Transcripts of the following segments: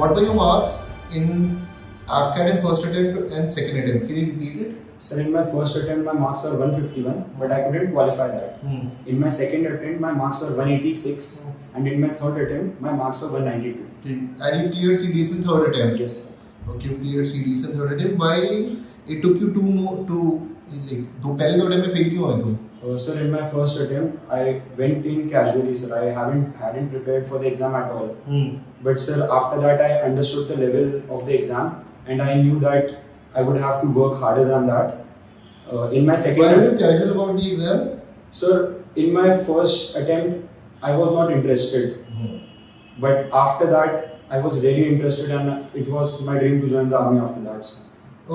what were your marks in AFCAT in first attempt and second attempt? Can you repeat it? Sir, in my first attempt, my marks were 151, but I couldn't qualify that. In my second attempt, my marks were 186, and in my third attempt, my marks were 192. And you cleared CDs in third attempt? Yes, sir. Okay, you cleared CDs in third attempt. Why it took you पहले दो attempt में fail क्यों हुए तुम? Sir, in my first attempt, I went in casually, sir. I hadn't prepared for the exam at all. But sir, after that, I understood the level of the exam, and I knew that I would have to work harder than that. In my second Why were you casual about the exam? Sir, in my first attempt, I was not interested. But after that, I was really interested, and it was my dream to join the army after that, sir.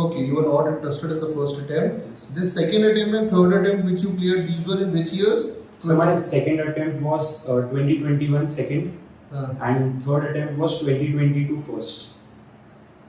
Okay, you were not interested in the first attempt. Yes. This second attempt and third attempt which you cleared, these were in which years? So my second attempt was 2021 second, and third attempt was 2022 first.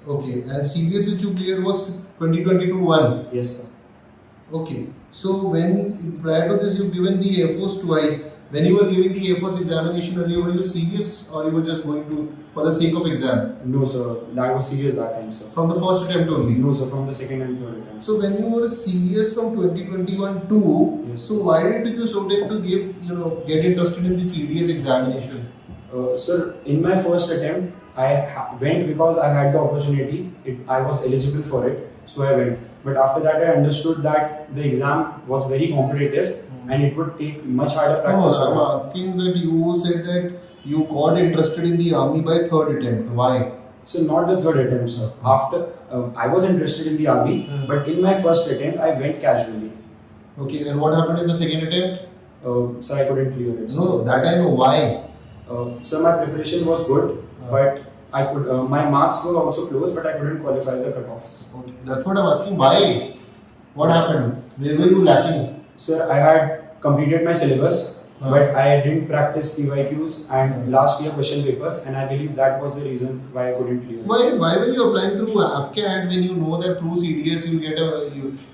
Okay, and CBS which you cleared was 2022 1? Yes, sir. Okay, so when prior to this you've given the Air Force twice. When you were giving the Air Force examination earlier, were you serious or you were just going to for the sake of exam? No, sir. That was serious that time, sir. From the first attempt only? No, sir. From the second and third attempt. So when you were serious from 2021 too, yes, so why did you so take to get interested in the CDS examination? Sir, in my first attempt, I went because I had the opportunity. I was eligible for it, so I went. But after that, I understood that the exam was very competitive. And it would take much harder practice. No, I'm asking that you said that you got interested in the army by third attempt. Why? So not the third attempt, sir. After I was interested in the army, but in my first attempt, I went casually. Okay, and what happened in the second attempt? So I couldn't clear it. Sir. No, that I know. Why? So my preparation was good, but I could. My marks were also close, but I couldn't qualify the cutoffs. Okay, that's what I'm asking. Why? What happened? Where were you lacking? Sir, I had completed my syllabus, but I didn't practice PYQs and last year question papers, and I believe that was the reason why I couldn't clear. Why were you applying through AFCAT when you know that through CDS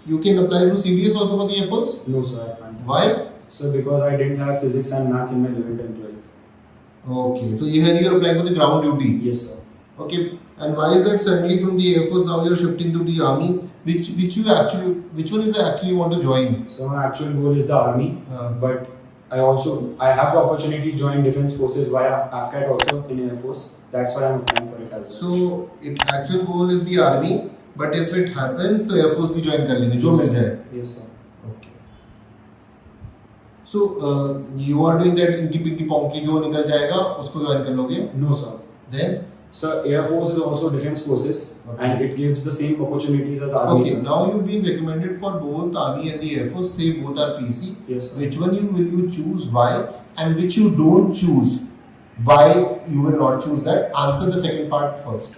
you can apply through CDS also for the Air Force? No, sir, I can't. Why? Sir, because I didn't have physics and maths in my 11th and 12th. Okay, so here you are applying for the ground duty. Yes, sir. Okay, and why is that suddenly from the Air Force now you are shifting to the army? Which one is the actually you want to join? So my actual goal is the army, but I have the opportunity to join defense forces via AFCAT also in Air Force. That's why I'm applying for it as well. So actual goal is the army, but if it happens, the Air Force भी join कर लेंगे जो मिल जाए. Yes, sir. Okay. So you are doing that inky pinky ponky जो निकल जाएगा उसको join कर लोगे? No, sir. Then? Sir, Air Force is also defense forces, and it gives the same opportunities as army. Okay, now you've been recommended for both army and the Air Force. Say both are PC. Yes, sir. Which one will you choose? Why? And which you don't choose? Why you will not choose that? Answer the second part first.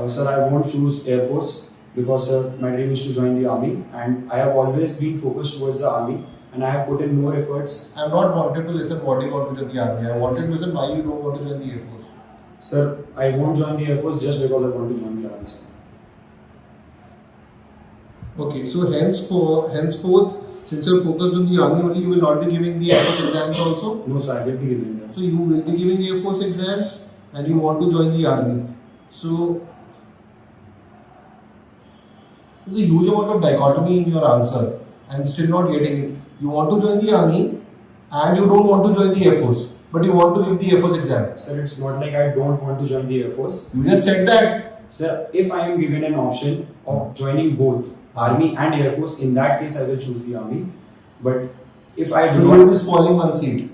Sir, I won't choose Air Force because my dream is to join the army, and I have always been focused towards the army, and I have put in more efforts. I have not wanted to listen what you want to join the army. I wanted to listen why you don't want to join the Air Force. Sir, I won't join the Air Force just because I want to join the army, sir. Okay, so henceforth, since you're focused on the army only, you will not be giving the Air Force exams also? No, sir, I will be giving them. So you will be giving Air Force exams and you want to join the army. So there's a huge amount of dichotomy in your answer. I'm still not getting it. You want to join the army and you don't want to join the Air Force. But you want to give the Air Force exam. Sir, it's not like I don't want to join the Air Force. You just said that. Sir, if I am given an option of joining both Army and Air Force, in that case I will choose the Army. But if I do so not... you will be spoiling one seat.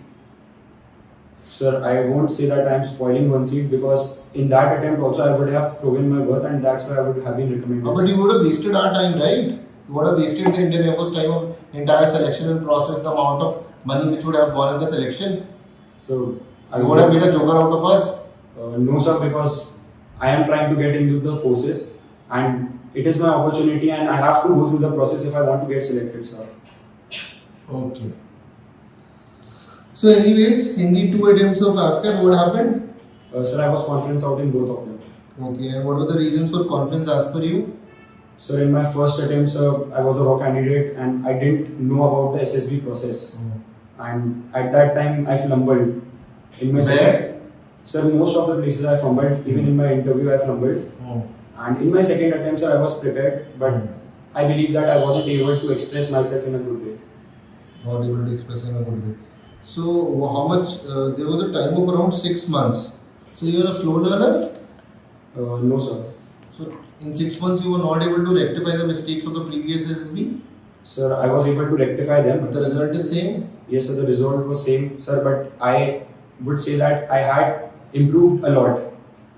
Sir, I won't say that I am spoiling one seat because in that attempt also I would have proven my worth, and that's why I would have been recommended. But you would have wasted our time, right? You would have wasted the Indian Air Force time of entire selection and process, the amount of money which would have gone in the selection. So I would have made a joker out of us? No, sir, because I am trying to get into the forces, and it is my opportunity, and I have to go through the process if I want to get selected, sir. Okay. So anyways, in the 2 attempts of AFCAT, what happened? Sir, I was conference out in both of them. Okay, and what were the reasons for conference as per you? Sir, in my first attempt, sir, I was a raw candidate and I didn't know about the SSB process. And at that time, I flumbled. In my Where? Sir, most of the places I fumbled. Even in my interview, I fumbled. And in my second attempt, sir, I was prepared, but I believe that I wasn't able to express myself in a good way. Not able to express in a good way. So, how much? There was a time of around 6 months. So, you are a slow learner? No, sir. So, in 6 months, you were not able to rectify the mistakes of the previous SSB? Sir, I was able to rectify them. But the result is same? Yes, sir, the result was same, sir, but I would say that I had improved a lot.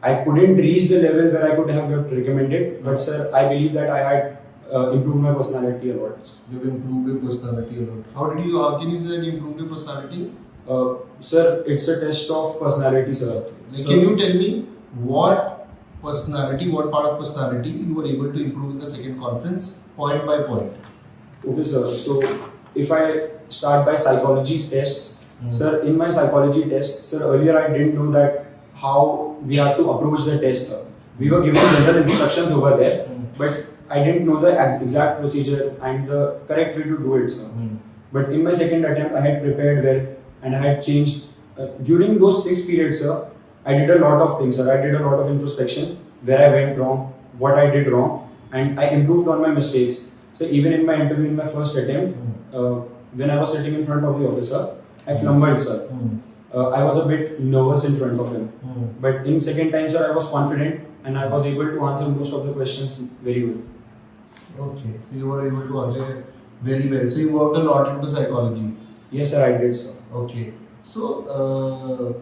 I couldn't reach the level where I could have got recommended, but sir, I believe that I had improved my personality a lot. You've improved your personality a lot. How can you say that you improved your personality? Sir, it's a test of personality, sir. Can you tell me what part of personality you were able to improve in the second conference, point by point? Okay, sir. So, if I start by psychology tests, sir, in my psychology test, sir, earlier I didn't know that how we have to approach the test, sir. We were given general instructions over there, but I didn't know the exact procedure and the correct way to do it, sir. But in my second attempt, I had prepared well and I had changed. During those 6 periods, sir, I did a lot of things, sir. I did a lot of introspection, where I went wrong, what I did wrong, and I improved on my mistakes. So even in my interview, in my first attempt, when I was sitting in front of the officer, I flumbled, sir. I was a bit nervous in front of him. But in second time, sir, I was confident and I was able to answer most of the questions very well. Okay, so you were able to answer it very well. So you worked a lot into psychology. Yes, sir, I did, sir. Okay. So,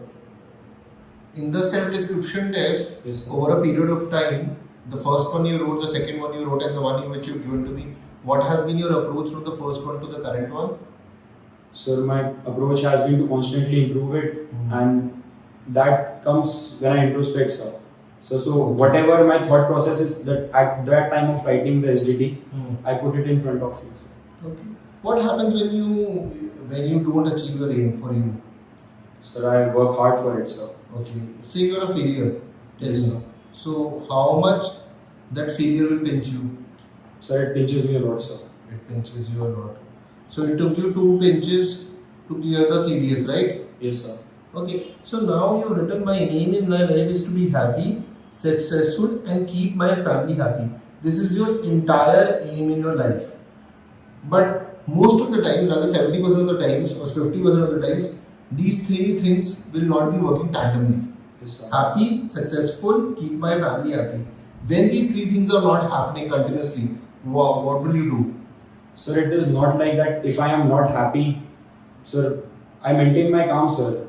in the self-description test, Yes, over a period of time, the first one you wrote, the second one you wrote, and the one which you've given to me, what has been your approach from the first one to the current one? Sir, my approach has been to constantly improve it, and that comes when I introspect, sir. So whatever my thought process is that at that time of writing the SDT, I put it in front of you. Okay. What happens when you don't achieve your aim for you? Sir, I work hard for it, sir. Okay. Say you are a failure. Tell me. So how much that failure will pinch you? Sir, it pinches me a lot, sir. It pinches you a lot. So it took you 2 pinches to clear the CDS, right? Yes, sir. Okay. So now you've written, my aim in my life is to be happy, successful, and keep my family happy. This is your entire aim in your life. But most of the times, rather 70% of the times or 50% of the times, these 3 things will not be working tandemly. Yes, sir. Happy, successful, keep my family happy. When these 3 things are not happening continuously, what will you do? Sir, it is not like that. If I am not happy, sir, I maintain my calm, sir.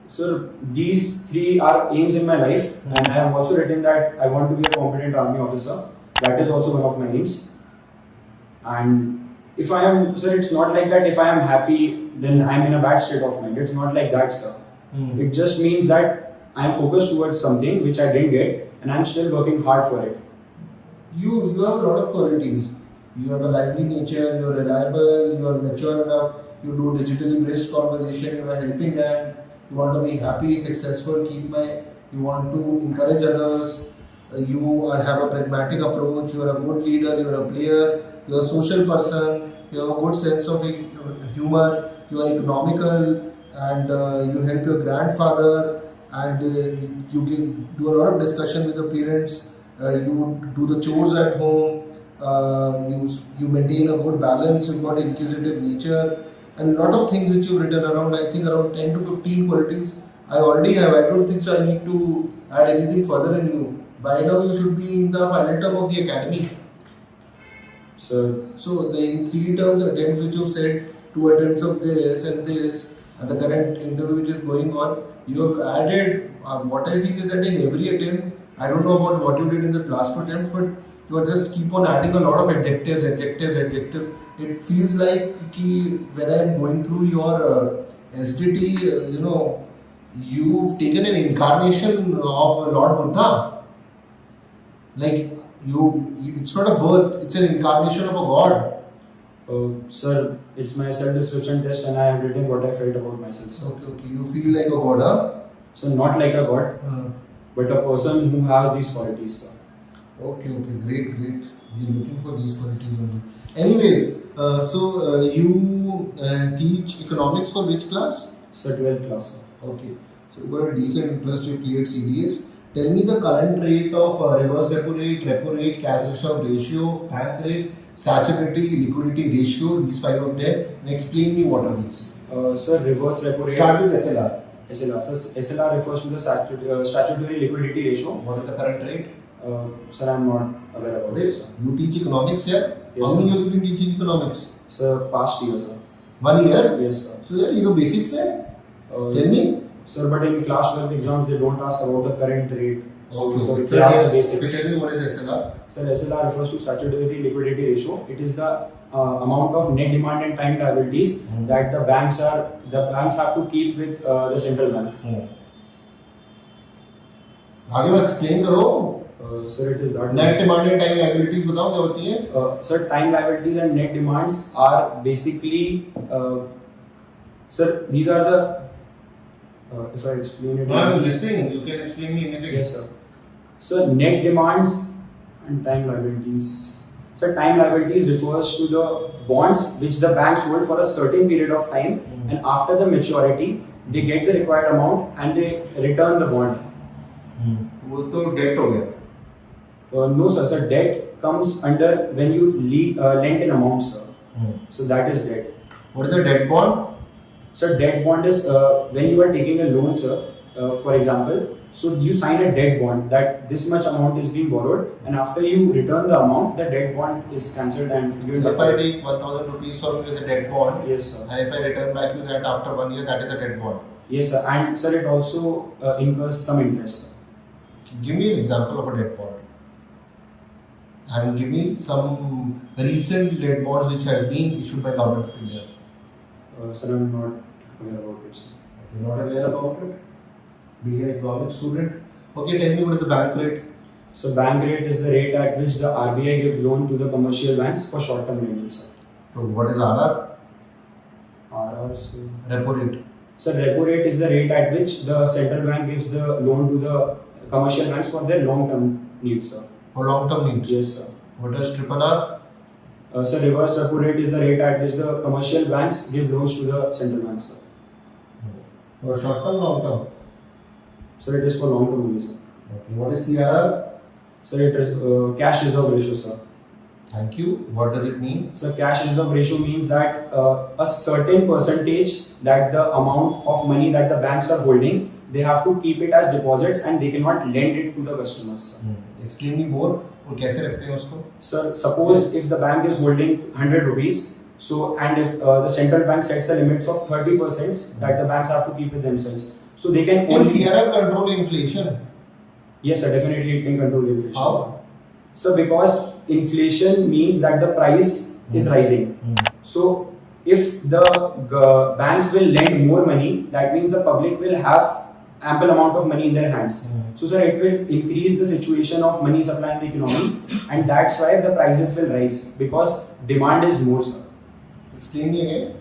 Sir, these 3 are aims in my life, and I have also written that I want to be a competent army officer. That is also one of my aims. And if I am, sir, it's not like that if I am happy, then I am in a bad state of mind. It's not like that, sir. It just means that I am focused towards something which I didn't get, and I am still working hard for it. You have a lot of qualities. You have a lively nature, you are reliable, you are mature enough, you do digitally based conversation, you are helping hand, you want to be happy, successful, you want to encourage others, you have a pragmatic approach, you are a good leader, you are a player, you are a social person, you have a good sense of humor, you are economical, and you help your grandfather, and you do a lot of discussion with the parents. You do the chores at home, you maintain a good balance, you've got inquisitive nature, and a lot of things which you've written around, I think around 10 to 15 qualities I already have. I don't think so I need to add anything further in you. By now you should be in the final term of the academy. So in 3 terms attempts which you've said, 2 attempts of this, and the current interview which is going on, you have added, what I feel is that in every attempt, I don't know about what you did in the last 2 attempts, but you are just keep on adding a lot of adjectives. It feels like when I am going through your SDT, you've taken an incarnation of Lord Buddha. Like it's not a birth, it's an incarnation of a god. Sir, it's my self-description test and I have written what I felt about myself. Sir. Okay. You feel like a god, huh? So not like a god, but a person who has these qualities, sir. Okay, great. We're looking for these qualities only. Anyways, you teach economics for which class? Sir, 12th class, sir. Okay. So you got a decent interest, you cleared CDS. Tell me the current rate of reverse repo rate, cash reserve ratio, bank rate, saturity, liquidity ratio, these 5 of them. And explain me what are these. Sir, reverse repo rate. Start with SLR. SLR. So SLR refers to the statutory liquidity ratio. What is the current rate? Sir, I'm not aware about it, sir. You teach economics here? Yes, How many sir. years you been teaching economics? Sir, past year, sir. 1 year? Yes, sir. So yeah, ये basics है. Tell me. Sir, but in class 12 exams, they don't ask about the current rate. So, Okay. so they ask the basics. Tell me what is SLR? Sir, SLR refers to statutory liquidity ratio. It is the amount of net demand and time liabilities that the banks have to keep with the central bank. आगे explain करो. Sir, it is that. Net demand and time liabilities बताओ क्या होती है? Sir, time liabilities and net demands are basically, sir, these are the. If I explain it. No, I'm listening. You can explain me anything. Yes, sir. Sir, net demands and time liabilities. Sir, time liabilities refers to the bonds which the banks hold for a certain period of time, and after the maturity, they get the required amount and they return the bond. वो तो debt हो गया. No, sir. Sir, debt comes under when you lend an amount, sir. So that is debt. What is a debt bond? Sir, debt bond is when you are taking a loan, sir. For example, so you sign a debt bond that this much amount is being borrowed, and after you return the amount, the debt bond is cancelled and you. So if I take 1,000 rupees from you as a debt bond, Yes, sir. and if I return back you that after 1 year, that is a debt bond. Yes, sir. And sir, it also incurs some interest. Give me an example of a debt bond. And give me some recent debt bonds which have been issued by government of India. Sir, I'm not aware about it, sir. You're not aware about it? Being an economics student. Okay, tell me what is the bank rate? So bank rate is the rate at which the RBI gives loan to the commercial banks for short-term lending, sir. So what is RR? RR, sir. Repo rate. So repo rate is the rate at which the central bank gives the loan to the commercial banks for their long-term needs, sir. For long-term needs. Yes, sir. What is triple R? So reverse repo rate is the rate at which the commercial banks give loans to the central banks, sir. For short-term, long-term. So it is for long-term only, sir. Okay. What is CRR? So it is cash reserve ratio, sir. Thank you. What does it mean? So cash reserve ratio means that a certain percentage that the amount of money that the banks are holding, they have to keep it as deposits and they cannot lend it to the customers, sir. Explain me more. और कैसे रखते हैं उसको? Sir, suppose if the bank is holding 100 rupees, so and if the central bank sets a limits of 30% that the banks have to keep with themselves, so they can Can only. CRR control inflation? Yes, sir, definitely it can control inflation. How? So because inflation means that the price is rising. So if the banks will lend more money, that means the public will have ample amount of money in their hands. So sir, it will increase the situation of money supply in the economy, and that's why the prices will rise because demand is more, sir. Explain me again.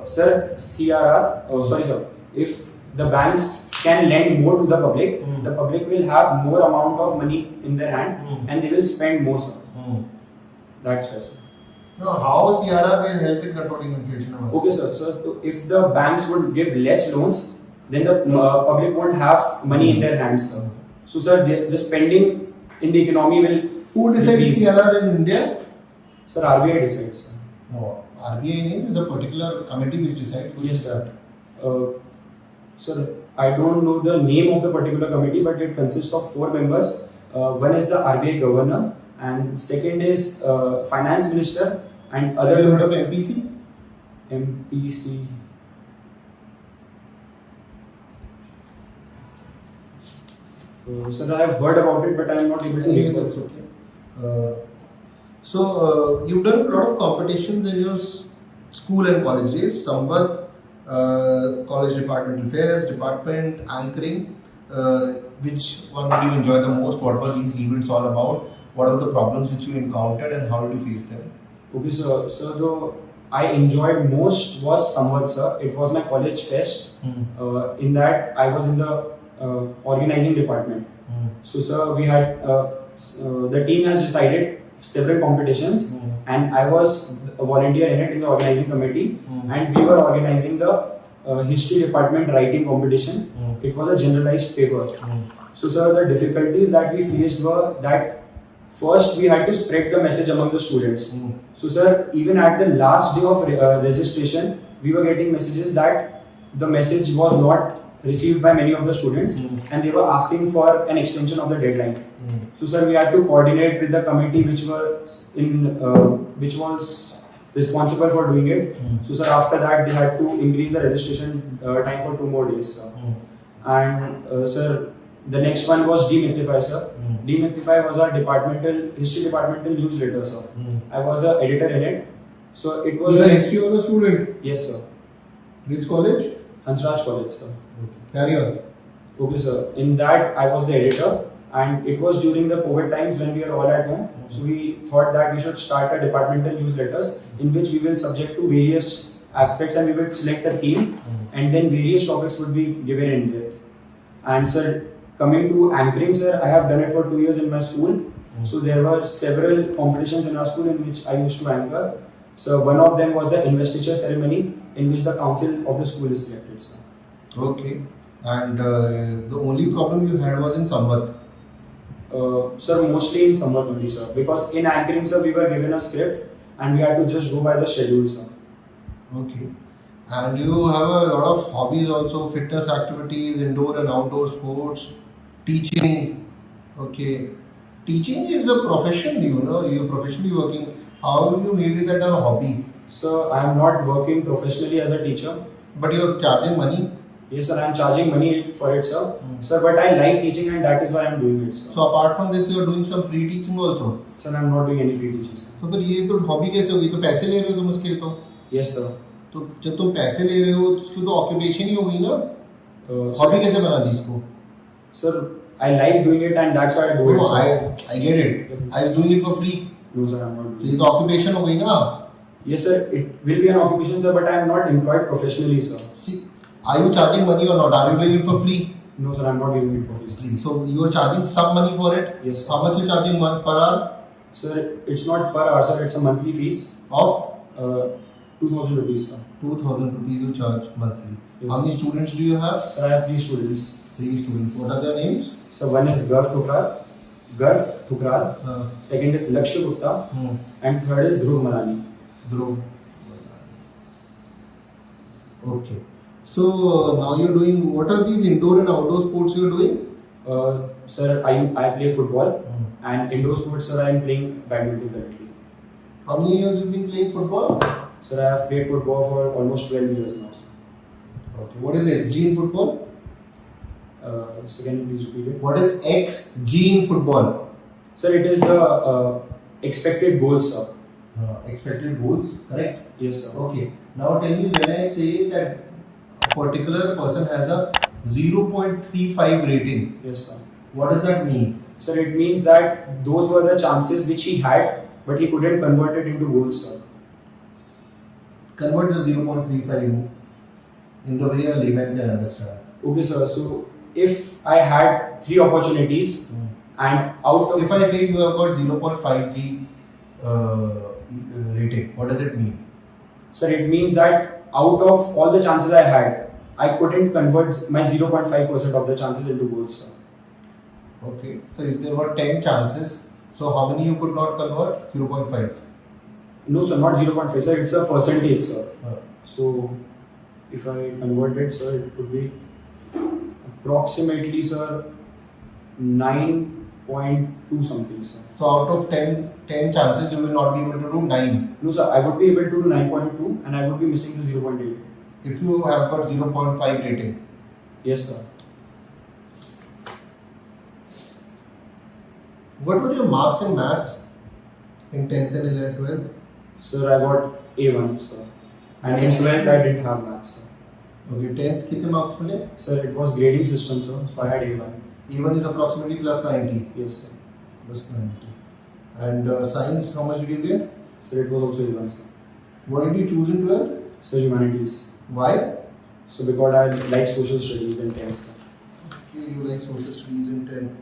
Sir, CRR, sorry sir, if the banks can lend more to the public will have more amount of money in their hand and they will spend more, sir. That's why, sir. No, how CRR will help in controlling inflation? Okay, sir. So if the banks would give less loans, then the public won't have money in their hands, sir. So, sir, the spending in the economy will. Who decides CRR in India? Sir, RBI decides, sir. No, RBI name is a particular committee which decides. Yes, sir. Sir, I don't know the name of the particular committee, but it consists of 4 members. One is the RBI governor, and second is finance minister, and other. Have you heard of MPC? MPC. Sir, I have heard about it, but I am not able to. Yes, it's okay. So you've done a lot of competitions in your school and college days. Samvat, college departmental affairs, department anchoring. Which one did you enjoy the most? What were these events all about? What were the problems which you encountered and how did you face them? Okay, sir. So the I enjoyed most was Samvat, sir. It was my college fest. In that I was in the organizing department. So, sir, we had the team has decided several competitions, and I was a volunteer in it in the organizing committee, and we were organizing the history department writing competition. It was a generalized paper. So sir, the difficulties that we faced were that first we had to spread the message among the students. So sir, even at the last day of registration, we were getting messages that the message was not received by many of the students and they were asking for an extension of the deadline. So sir, we had to coordinate with the committee which was responsible for doing it. So sir, after that they had to increase the registration time for 2 more days, sir. And sir, the next one was Demythify, sir. Demythify was our history departmental newsletter, sir. I was an editor in it. So it was. You are a history honor student? Yes, sir. Which college? Hansraj College, sir. Carry on. Okay, sir. In that, I was the editor, and it was during the COVID times when we were all at home. So we thought that we should start a departmental newsletters in which we will subject to various aspects and we will select a theme, and then various topics would be given in it. And sir, coming to anchoring, sir, I have done it for 2 years in my school. So there were several competitions in our school in which I used to anchor. So one of them was the investiture ceremony in which the council of the school is selected, sir. Okay. And the only problem you had was in Samvat? Sir, mostly in Samvat only, sir. Because in anchoring, sir, we were given a script and we had to just go by the schedule, sir. Okay. And you have a lot of hobbies also, fitness activities, indoor and outdoor sports, teaching. Okay. Teaching is a profession, you're professionally working. How have you made it that a hobby? Sir, I am not working professionally as a teacher. But you're charging money? Yes, sir, I am charging money for it, sir. Sir, but I like teaching and that is why I am doing it, sir. So apart from this, you're doing some free teaching also? Sir, I am not doing any free teaching, sir. तो फिर ये तो hobby कैसे होगी? तो पैसे ले रहे हो तुम उसके लिए तो? Yes, sir. तो जब तुम पैसे ले रहे हो तो उसकी तो ऑक्यूपेशन ही होगी ना? हॉबी कैसे बना दी इसको? Sir, I like doing it and that's why I do it. No, Sir. I get it. I was doing it for free. No, sir, I am not So doing ये it. तो occupation हो गई ना? Yes, sir, it will be an occupation, sir, but I am not employed professionally, sir. See, are you charging money or not? Are you doing it for free? No, sir, I am not doing it for free. Free. So you are charging some money for it? Yes, sir. How much you charging per hour? Sir, it's not per hour, sir, it's a monthly fees. Of? 2,000 rupees, sir. 2,000 rupees you charge monthly. Yes. How many students do you have? Sir, I have 3 students. 3 students. What are their names? So one is Garv Thukral, second is Lakshya Gupta, and third is Dhruv Malani. Dhruv. Okay. So now you're doing, what are these indoor and outdoor sports you're doing? Sir, I play football and indoor sports, sir, I am playing badminton currently. How many years you've been playing football? Sir, I have played football for almost 12 years now, sir. Okay. What is XG in football? So can you please repeat it? What is XG in football? Sir, it is the expected goals, sir. Expected goals, correct? Yes, sir. Okay. Now tell me, when I say that a particular person has a 0.35 rating, Yes, sir. what does that mean? Sir, it means that those were the chances which he had, but he couldn't convert it into goals, sir. Convert the 0.35 in the way a layman can understand. Okay, sir. So if I had 3 opportunities and out of If I say you have got 0.5G rating, what does it mean? Sir, it means that out of all the chances I had, I couldn't convert my 0.5% of the chances into goals, sir. Okay. So if there were 10 chances, so how many you could not convert? 0.5. No, sir, not 0.5, sir. It's a percentage, sir. Uh, So if I convert it, sir, it would be approximately, sir, 9.2 something, sir. So out of 10 chances, you will not be able to do 9. No, sir, I would be able to do 9.2 and I would be missing the 0.8. If you have got 0.5 rating. Yes, sir. What were your marks in maths in 10th and 11th, 12th? Sir, I got A1, sir. And in 12th, I didn't have maths, sir. Okay, 10th, कितने marks मिले? Sir, it was grading system, sir. So I had A1. A1 is approximately plus 90. Yes, sir. Plus 90. And science, how much did you get? Sir, it was also A1, sir. What did you choose in 12th? Sir, humanities. Why? So because I like social studies in 10th, sir. Okay, you like social studies in 10th.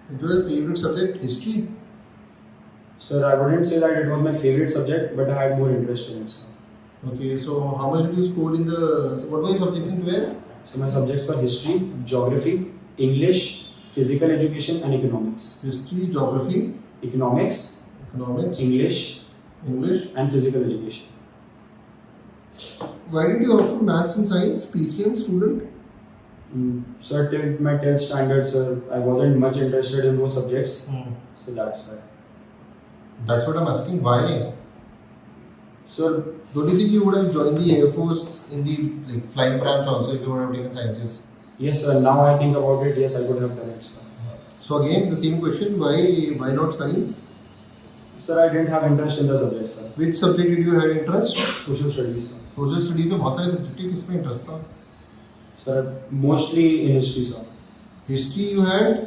It was your favorite subject, history. Sir, I wouldn't say that it was my favorite subject, but I had more interest in it, sir. Okay, so how much did you score in the, what were your subjects in 12? So my subjects were history, geography, English, physical education, and economics. History, geography, Economics, English, and physical education. Why did you opt for maths and science? PCM student? Sir, till my 10th standard, sir, I wasn't much interested in those subjects. So that's why. That's what I'm asking. Why? Sir, Don't you think you would have joined the Air Force in the flying branch also if you would have taken sciences? yes, sir, now I think about it, yes, I could have done it, sir. So again, the same question. Why not science? Sir, I didn't have interest in the subject, sir. Which subject did you have interest? Social studies, sir. Social studies में बहुत सारे subject है किसमें interest था? Sir, mostly in history, sir. History you had,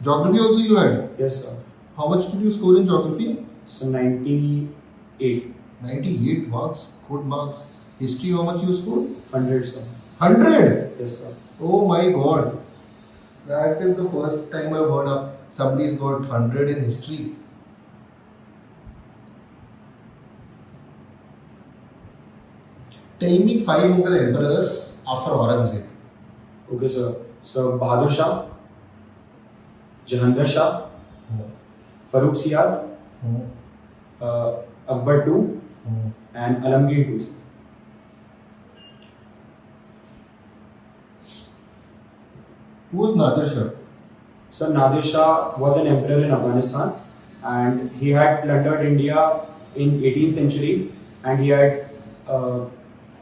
geography also you had. Yes, sir. How much did you score in geography? So 98. 98 marks, good marks. History how much you scored? 100, sir. 100. Yes, sir. Oh my God, that is the first time I've heard of somebody's got 100 in history. Tell me 5 Mughal emperors after Aurangzeb. Okay, sir. So Bahadur Shah, Jahandar Shah, Farooq Siyar, Akbar II, and Alamgir II. Who was Nadir Shah? Sir, Nadir Shah was an emperor in Afghanistan, and he had plundered India in 18th century, and he had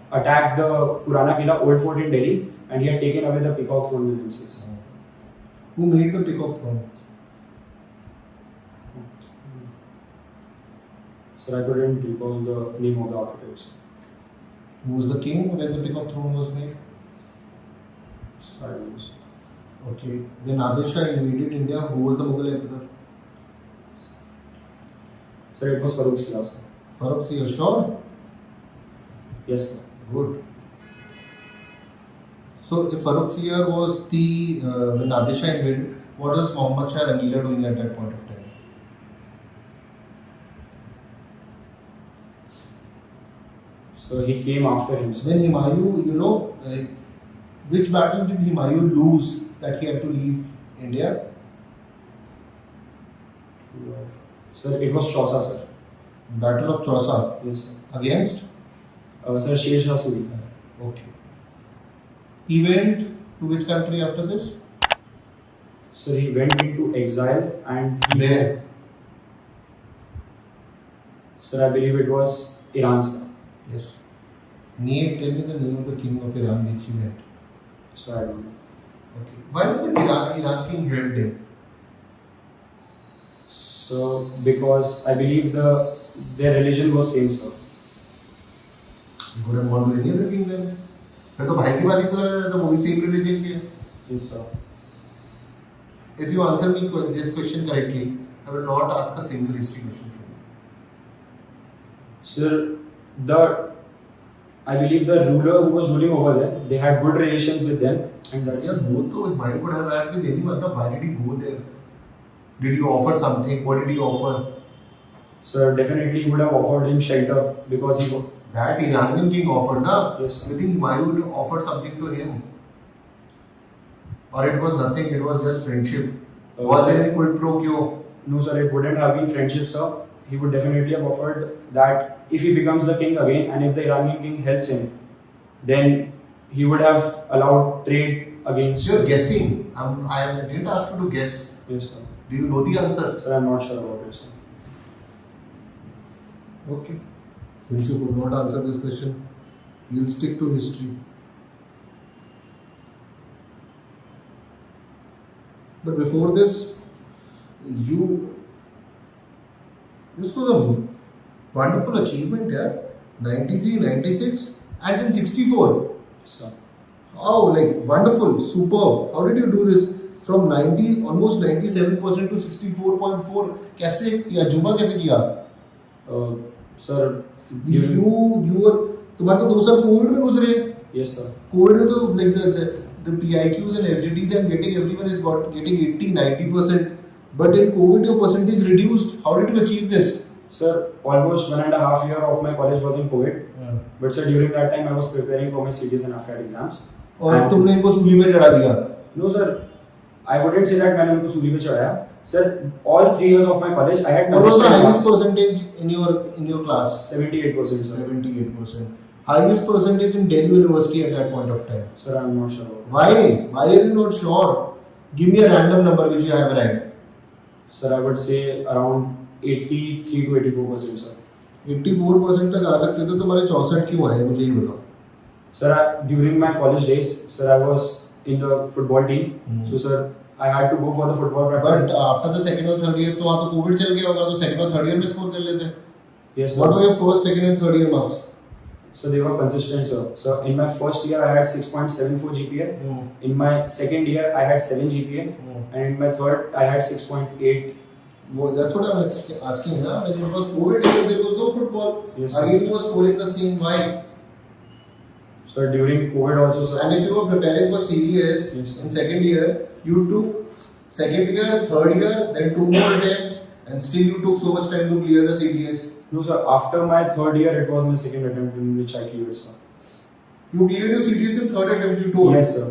attacked the Purana Killa Old Fort in Delhi, and he had taken away the peacock throne with himself. Who made the peacock throne? Sir, I couldn't recall the name of the architects. Who was the king when the peacock throne was made? I don't know, sir. Okay. When Nadir Shah invaded India, who was the Mughal emperor? Sir, it was Farooq Siyar, sir. Farooq Siyar, sure? Yes, sir. Good. So if Farooq Siyar was the when Nadir Shah invaded, what was Muhammad Shah Rangila doing at that point of time? So he came after him, sir. When Humayun, which battle did Humayun lose that he had to leave India? Sir, it was Chausa, sir. Battle of Chausa. Yes, sir. Against? Sir, Sher Shah Suri. Okay. He went to which country after this? Sir, he went into exile and he Where? Sir, I believe it was Iran, sir. Yes. Tell me the name of the king of Iran which he went. So I don't know. Okay. Why did the Iran king help him? So because I believe their religion was same, sir. You couldn't want to any other king then? मैं तो भाई की बात ही कर रहा था, वो भी same religion के. Yes, sir. If you answer me this question correctly, I will not ask a single history question from you. Sir, I believe the ruler who was ruling over there, they had good relations with them, and that's यार वो तो भाई को डर रहा है देनी मतलब why did he go there? Did you offer something? What did he offer? Sir, definitely he would have offered him shelter because he was. That Iranian king offered, na? Yes, sir. You think Humayun offered something to him? Or it was nothing, it was just friendship? Was there any quid pro quo? No, sir, it wouldn't have been friendship, sir. He would definitely have offered that if he becomes the king again and if the Iranian king helps him, then he would have allowed trade against. You're guessing. I didn't ask you to guess. Yes, sir. Do you know the answer? Sir, I'm not sure about it, sir. Okay. Since you could not answer this question, we'll stick to history. But before this, this was a wonderful achievement, yeah. 93, 96, and then 64. Sir. How, wonderful, superb. How did you do this? From 90, almost 97% to 64.4. कैसे किया? जुबा कैसे किया? Sir, You were, तुम्हारे तो 2 साल Covid में गुजरे. Yes, sir. कोविड में तो the PIQs and SDTs and everyone is getting 80, 90%. But in COVID, your percentage reduced. How did you achieve this? Sir, almost 1.5 year of my college was in COVID. But sir, during that time I was preparing for my CTs and after exams. और तुमने इनको सूली पे चढ़ा दिया? No sir, I wouldn't say that मैंने उनको सूली पे चढ़ाया. Sir, all 3 years of my college I had consistent. What was the highest marks. percentage in your class? 78%, sir. 78%. Highest percentage in Delhi University at that point of time? Sir, I'm not sure. Why? Why are you not sure? Give me a random number which you have right. Sir, I would say around 83 to 84%, sir. 84% तक आ सकते थे, तुम्हारे 64 क्यों आए मुझे ये बताओ. Sir, during my college days, sir, I was in the football team. So sir, I had to go for the football practice. But after the second or third year, तो वहाँ तो COVID चल गया होगा, तो second or third year में score कर लेते. Yes, sir. What were your first, second and third year marks? So they were consistent, sir. So in my first year, I had 6.74 GPA. In my second year, I had 7 GPA. And in my third, I had 6.8. Well, that's what I'm asking. Huh? When it was COVID, there was no football. Yes, sir. Again, you were scoring the same. Why? So during COVID also, sir. And if you were preparing for CDS in second year, you took second year, third year, then 2 more attempts, and still you took so much time to clear the CDS. No, sir. After my third year, it was my second attempt in which I cleared, sir. You cleared your CDS in third attempt, you told. Yes, sir.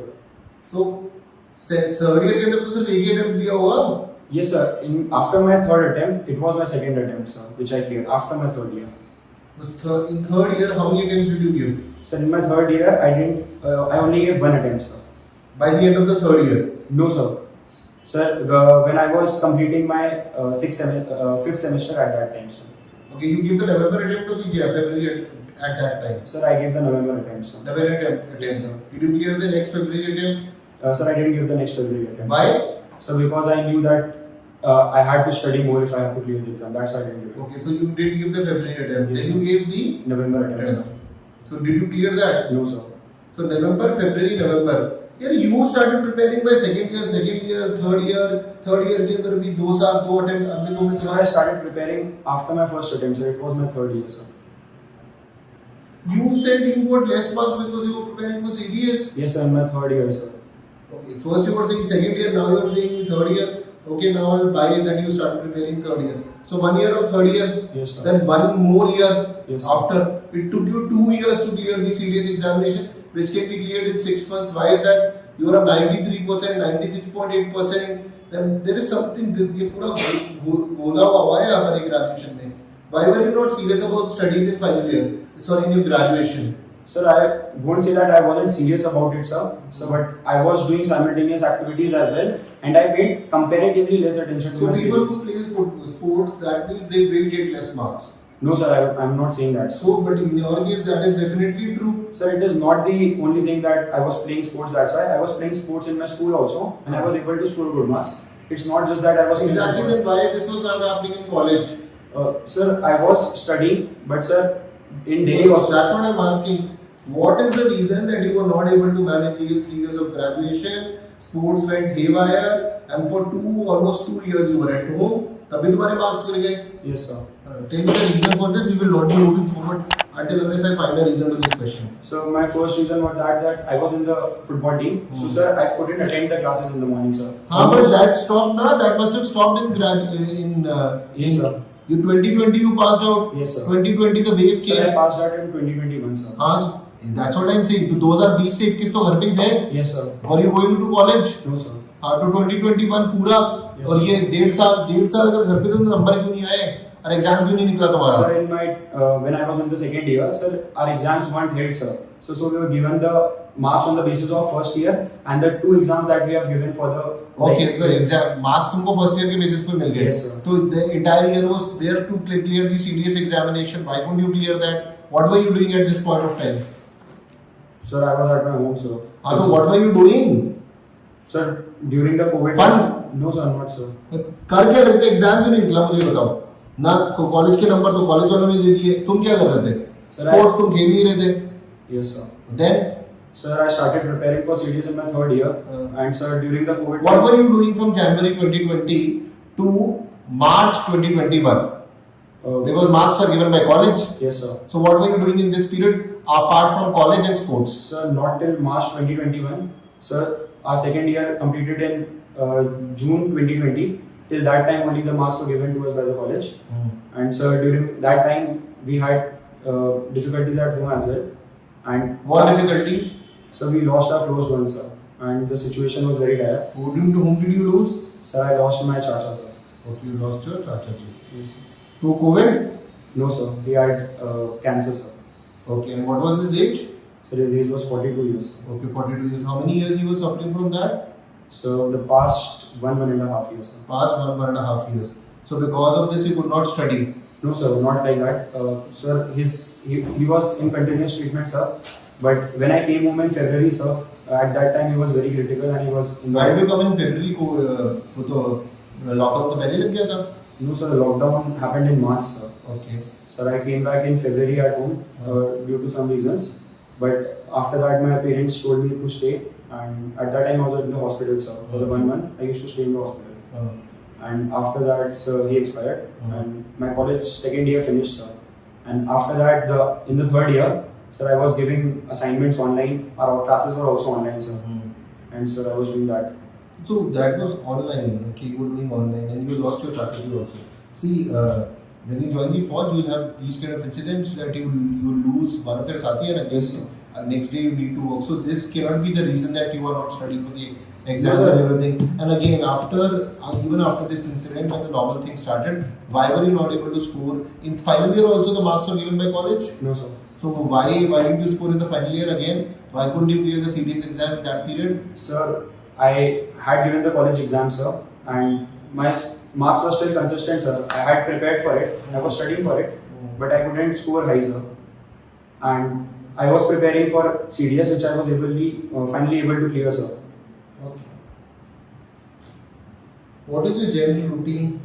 So, third year के अंदर तो सिर्फ एक ही attempt दिया होगा. Yes, sir. After my third attempt, it was my second attempt, sir, which I cleared after my third year. In third year, how many attempts did you give? Sir, in my third year, I didn't. I only gave 1 attempt, sir. By the end of the third year? No, sir. Sir, when I was completing my fifth semester at that time, sir. Okay, you give the November attempt or the February at that time? Sir, I gave the November attempt, sir. November attempt. Yes, sir. Did you clear the next February attempt? Sir, I didn't give the next February attempt. Why? So because I knew that I had to study more if I have to clear the exam. That's why I didn't give it. Okay, so you did give the February attempt. Yes, then you gave the November attempt, sir. So did you clear that? No, sir. So November, February, November. Yeah, you started preparing by second year, third year के अंदर भी 2 साल 2 attempt अगले 2 में. So I started preparing after my first attempt, sir. It was my third year, sir. You said you got less marks because you were preparing for CDS. Yes, sir. In my third year, sir. Okay, first you were saying second year, now you are saying third year. Okay, now I'll buy that you start preparing third year. So 1 year of third year. Yes, sir. Then 1 more year after. It took you 2 years to clear the CDS examination, which can be cleared in 6 months. Why is that? You are 93%, 96.8%. Then there is something. ये पूरा गोला हुआ है हमारे graduation में. Why were you not serious about studies in final year? Sorry, in your graduation. Sir, I won't say that I wasn't serious about it, sir. So, but I was doing simultaneous activities as well, and I paid comparatively less attention to So my people studies. who play sports, that means they will get less marks. No, sir, I'm not saying that. So, but in your case, that is definitely true. Sir, it is not the only thing that I was playing sports. That's why I was playing sports in my school also, and I was able to score good marks. It's not just that I was Exactly. Then why this was not happening in college? Sir, I was studying, but sir, in Delhi also. That's what I'm asking. What is the reason that you were not able to manage your 3 years of graduation? Sports went haywire, and for almost 2 years you were at home. तभी तुम्हारे marks गिर गए. Yes, sir. Tell me the reason for this. We will not be moving forward until unless I find a reason to this question. So my first reason was that I was in the football team. So sir, I couldn't attend the classes in the morning, sir. But that stopped now. That must have stopped Yes, sir. You 2020 you passed out. Yes, sir. 2020 the wave came. Sir, I passed out in 2021, sir. That's what I'm saying. तो 2020 से 21 तो घर पे ही थे. Yes, sir. Were you going to college? No, sir. तो 2021 पूरा. Yes, और ये 1.5 साल अगर घर पे तो नंबर क्यों नहीं आए? और एग्जाम क्यों नहीं निकला तुम्हारा? Sir, in my when I was in the second year, sir, our exams weren't held, sir. So we were given the marks on the basis of first year and the 2 exams that we have given for the. Okay, so exam marks तुमको first year के basis पे मिल गए. Yes, sir. तो the entire year was there to clear the CDS examination. Why couldn't you clear that? What were you doing at this point of time? Sir, I was at my home, sir. So what were you doing? Sir, during the COVID. Fun? No, sir, not sir. कर क्या रहे थे? Exam क्यों नहीं निकला मुझे बताओ. ना कॉलेज के नंबर तो कॉलेज वालों ने दे दिए. तुम क्या कर रहे थे? स्पोर्ट्स तुम खेल ही रहे थे. Yes, sir. Then? Sir, I started preparing for CDS in my third year, and sir, during the COVID. What were you doing from January 2020 to March 2021? Because marks were given by college. Yes, sir. So what were you doing in this period apart from college and sports? Sir, not till March 2021. Sir, our second year completed in June 2020, till that time only the marks were given to us by the college. And sir, during that time we had difficulties at home as well. And what difficulties? So we lost our close one, sir, and the situation was very dire. To whom did you lose? Sir, I lost my chacha, sir. Okay, you lost your chacha ji. Yes. To COVID? No, sir. He had cancer, sir. Okay, and what was his age? So his age was 42 years. Okay, 42 years. How many years he was suffering from that? So the past 1.5 years, sir. Past 1.5 years. So because of this, he could not study. No, sir, not like that. Sir, he was in continuous treatment, sir. But when I came home in February, sir, at that time he was very critical and he was. Why did you come in February? को तो lockdown तो पहले लग गया था. No, sir, lockdown happened in March, sir. Okay. Sir, I came back in February at home due to some reasons. But after that, my parents told me to stay. And at that time, I was in the hospital, sir. For the 1 month, I used to stay in the hospital. And after that, sir, he expired. And my college second year finished, sir. And after that, in the third year, sir, I was giving assignments online. Our classes were also online, sir. And sir, I was doing that. So that was online. Okay, you were doing online, and you lost your chacha also. See, when you join the force, you will have these kind of incidents that you lose one of your sathi, and again, next day you need to work. So this cannot be the reason that you are not studying for the exams and everything. And again, even after this incident, when the normal thing started, why were you not able to score in final year? Also, the marks were given by college. No, sir. So why didn't you score in the final year again? Why couldn't you clear the CDS exam in that period? Sir, I had given the college exam, sir, and my marks were still consistent, sir. I had prepared for it, I was studying for it, but I couldn't score high, sir. And I was preparing for CDS, which I was finally able to clear, sir. Okay. What is your general routine?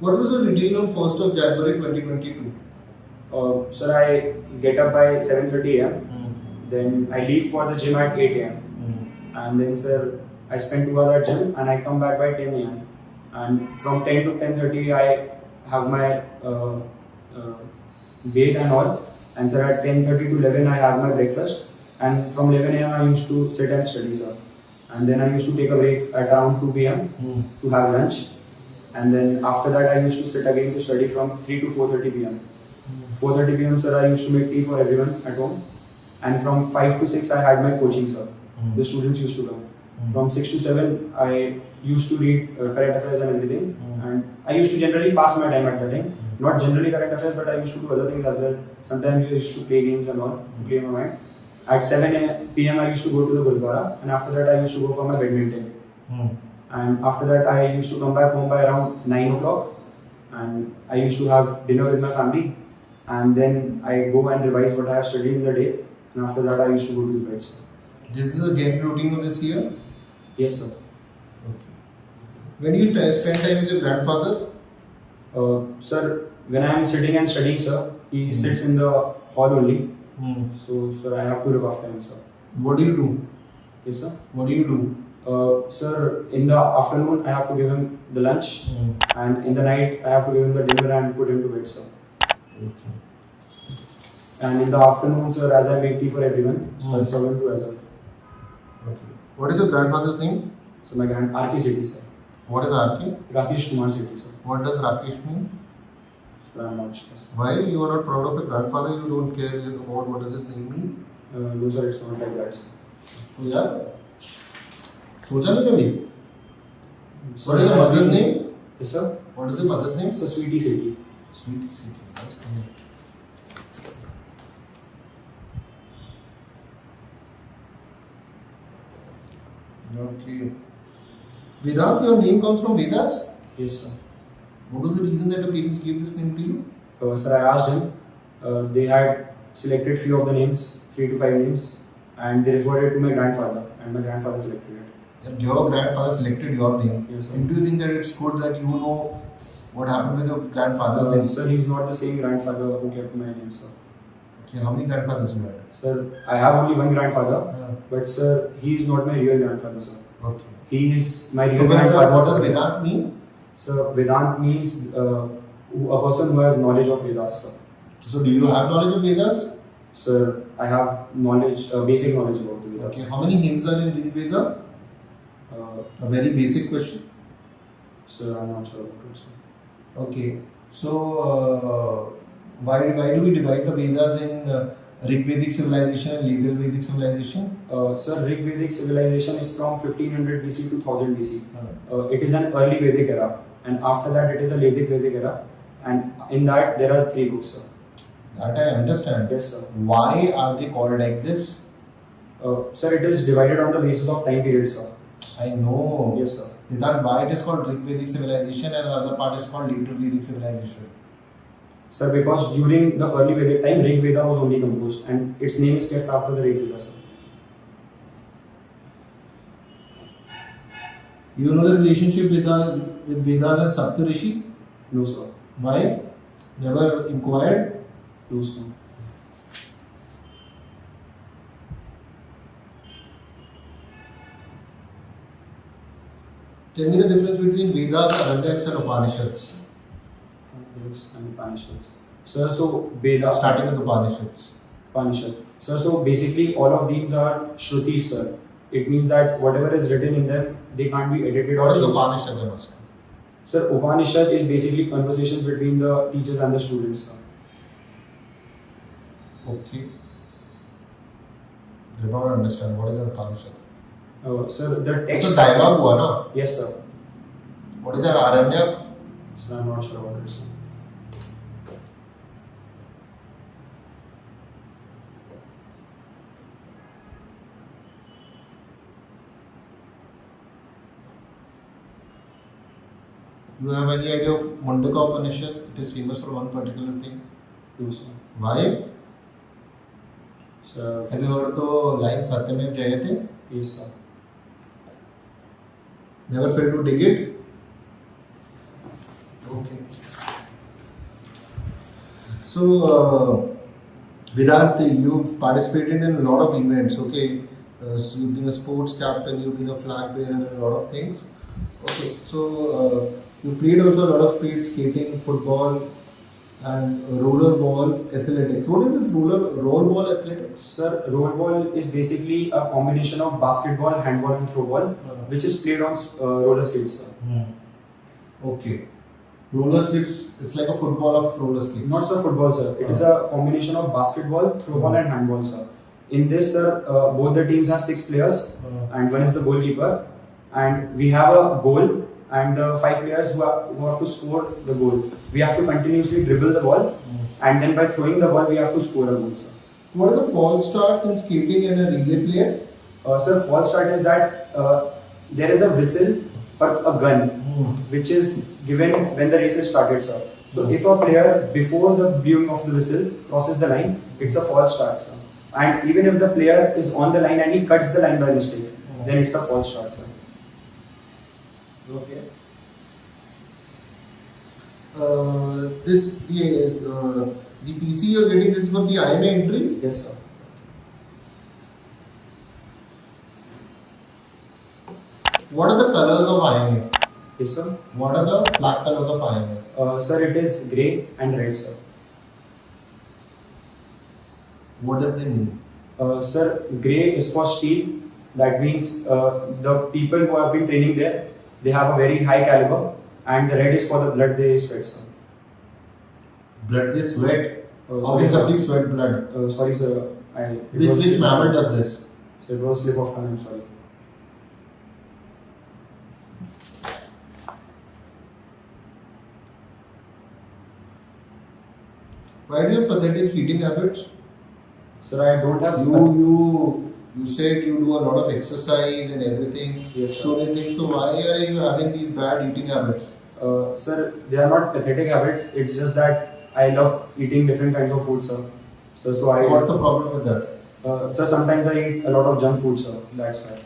What was your routine on 1st of January 2022? Sir, I get up by 7:30 a.m. Then I leave for the gym at 8 a.m. And then, sir, I spend 2 hours at gym and I come back by 10 a.m. And from 10 to 10:30, I have my bathe and all. And sir, at 10:30 to 11, I have my breakfast. And from 11 a.m., I used to sit and study, sir. And then I used to take a break at around 2 p.m. to have lunch. And then after that, I used to sit again to study from 3 to 4:30 p.m. 4:30 p.m., sir, I used to make tea for everyone at home. And from 5 to 6, I had my coaching, sir. The students used to come. From 6 to 7, I used to read current affairs and everything. And I used to generally pass my time at that time. Not generally current affairs, but I used to do other things as well. Sometimes I used to play games and all, to clear my mind. At 7 p.m., I used to go to the Gurdwara. And after that, I used to go for my badminton. And after that, I used to come back home by around 9 o'clock. And I used to have dinner with my family. And then I go and revise what I have studied in the day. And after that, I used to go to the bed, sir. This is the general routine of this year? Yes, sir. Okay. When you spend time with your grandfather? Sir, when I am sitting and studying, sir, he sits in the hall only. So, sir, I have to look after him, sir. What do you do? Yes, sir. What do you do? Sir, in the afternoon, I have to give him the lunch. And in the night, I have to give him the dinner and put him to bed, sir. Okay. And in the afternoon, sir, as I make tea for everyone, so I serve him too as well. Okay. What is your grandfather's name? So my R.K. Sethi, sir. What is R.K.? Rakesh Kumar Sethi, sir. What does Rakesh mean? So I'm not sure, sir. Why you are not proud of your grandfather? You don't care about what does his name mean? No, sir, it's not like that, sir. तो यार सोचा नहीं कभी? What is the mother's name? Yes, sir. What is the mother's name? Sir, Sweetie Sethi. Sweetie Sethi. That's the name. Okay. Vedant, your name comes from Vedas? Yes, sir. What was the reason that your parents gave this name to you? Sir, I asked him. They had selected few of the names, 3 to 5 names, and they referred it to my grandfather, and my grandfather selected it. And your grandfather selected your name. Yes, sir. And do you think that it's good that you know what happened with your grandfather's name? Sir, he's not the same grandfather who kept my name, sir. Okay, how many grandfathers you had? Sir, I have only one grandfather, Yeah. but sir, he is not my real grandfather, sir. Okay. He is my real So grandfather. what does Vedant mean? Sir, Vedant means a person who has knowledge of Vedas, sir. So do you have knowledge of Vedas? Sir, I have knowledge, basic knowledge about the Vedas. Okay, how many hymns are in Rig Veda? A very basic question. Sir, I'm not sure about it, sir. Okay. So, why do we divide the Vedas in Rig Vedic civilization and Legal Vedic civilization? Sir, Rig Vedic civilization is from 1500 BC to 1000 BC. Uh, It is an early Vedic era, and after that it is a Vedic era, and in that there are 3 books, sir. that I understand. Yes, sir. Why are they called like this? Sir, it is divided on the basis of time period, sir. I know. Yes, sir. Vedant, why it is called Rig Vedic civilization and another part is called later Vedic civilization? Sir, because during the early Vedic time, Rig Veda was only composed, and its name is kept after the Rig Veda, sir. You know the relationship with Vedas and Saptarishi? No, sir. Why? Never inquired? No, sir. Tell me the difference between Vedas, Aranyaks and Upanishads. Vedas and Upanishads. Sir, so Veda. Starting with Upanishads. Upanishads. Sir, so basically all of these are Shrutis, sir. It means that whatever is written in them, they can't be edited or What is changed. Upanishad? I must know. Sir, Upanishad is basically conversations between the teachers and the students, sir. Okay. I do not understand. What is an Upanishad? Sir, the It's text. a dialogue हुआ ना? Yes, sir. What is an Aranyak? Sir, I'm not sure about it, sir. You have any idea of Mundaka Upanishad? It is famous for one particular thing. No, sir. Why? Sir, Have you heard the line Satyamev Jayate? yes, sir. Never failed to dig it? Okay. So, Vedant, you've participated in a lot of events, okay? So you've been a sports captain, you've been a flag bearer and a lot of things. Okay, so you played also a lot of sports, skating, football, and rollerball athletics. What is this rollerball athletics? Sir, rollerball is basically a combination of basketball, handball, and throwball, which is played on roller skates, sir. Okay. Roller skates, it's like a football of roller skates. Not sir football, sir. It is a combination of basketball, throwball, and handball, sir. In this, sir, both the teams have 6 players, and one is the goalkeeper. And we have a goal, and the 5 players who have to score the goal. We have to continuously dribble the ball, and then by throwing the ball, we have to score a goal, sir. What is the false start in skating and a relay player? Sir, false start is that there is a whistle or a gun, which is given when the race is started, sir. So if a player before the blowing of the whistle crosses the line, it's a false start, sir. And even if the player is on the line and he cuts the line by mistake, then it's a false start, sir. Okay. The PC you're getting this for the IMA entry? Yes, sir. What are the colors of IMA? Yes, sir. What are the flag colors of IMA? Sir, it is grey and red, sir. What does they mean? Sir, grey is for steel. That means the people who have been training there, they have a very high caliber, and the red is for the blood they sweat, sir. Blood they sweat? How Sorry, can sir. somebody sweat blood? Sorry, sir. Which mammal does this? So it was slip of tongue, I'm sorry. Why do you have pathetic eating habits? Sir, I don't have. You said you do a lot of exercise and everything. Yes, sir. So many things. So why are you having these bad eating habits? Sir, they are not pathetic habits. It's just that I love eating different kinds of food, sir. So I. What's the problem with that? Sir, sometimes I eat a lot of junk food, sir. That's why.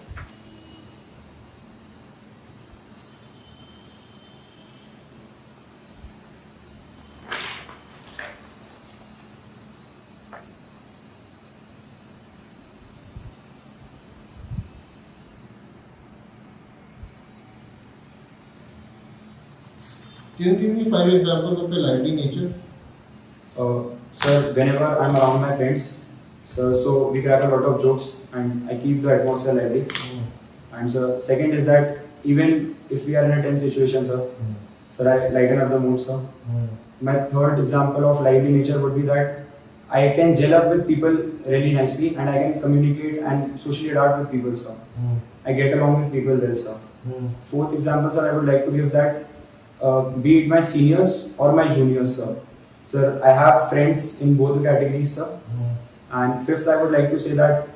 Can you give me 5 examples of your lively nature? Sir, whenever I'm around my friends, so we crack a lot of jokes and I keep the atmosphere lively. And sir, second is that even if we are in a tense situation, sir. Sir, I lighten up the mood, sir. My third example of lively nature would be that I can gel up with people really nicely and I can communicate and socially adapt with people, sir. I get along with people well, sir. Fourth example, sir, I would like to give that be it my seniors or my juniors, sir. Sir, I have friends in both the categories, sir. And fifth, I would like to say that,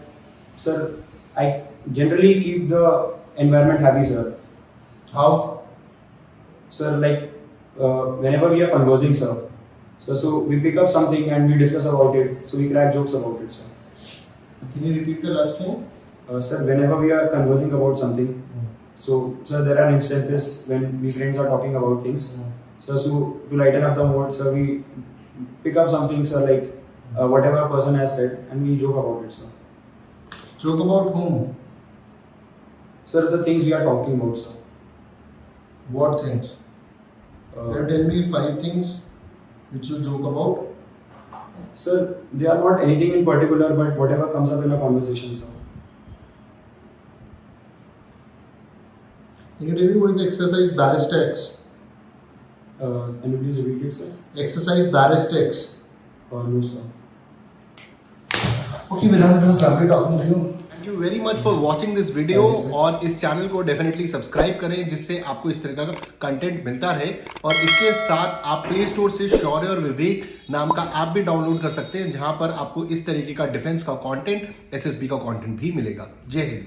sir, I generally keep the environment happy, sir. How? Sir, like whenever we are conversing, sir. So we pick up something and we discuss about it. So we crack jokes about it, sir. Can you repeat the last line? Sir, whenever we are conversing about something, so sir, there are instances when we friends are talking about things. So to lighten up the mood, sir, we pick up something, sir, like whatever a person has said, and we joke about it, sir. Joke about whom? Sir, the things we are talking about, sir. What things? Can you tell me 5 things which you joke about? Sir, they are not anything in particular, but whatever comes up in a conversation, sir. Can you tell me what is exercise baristex? Can you please repeat it, sir? Exercise baristex. No, sir. Okay, Vedant, it was lovely talking to you. Thank you very much for watching this video और इस channel को definitely subscribe करें जिससे आपको इस तरह का content मिलता रहे और इसके साथ आप प्ले स्टोर से शौर्य और विवेक नाम का ऐप भी डाउनलोड कर सकते हैं जहां पर आपको इस तरीके का डिफेंस का कंटेंट एसएसबी का कंटेंट भी मिलेगा। जय हिंद।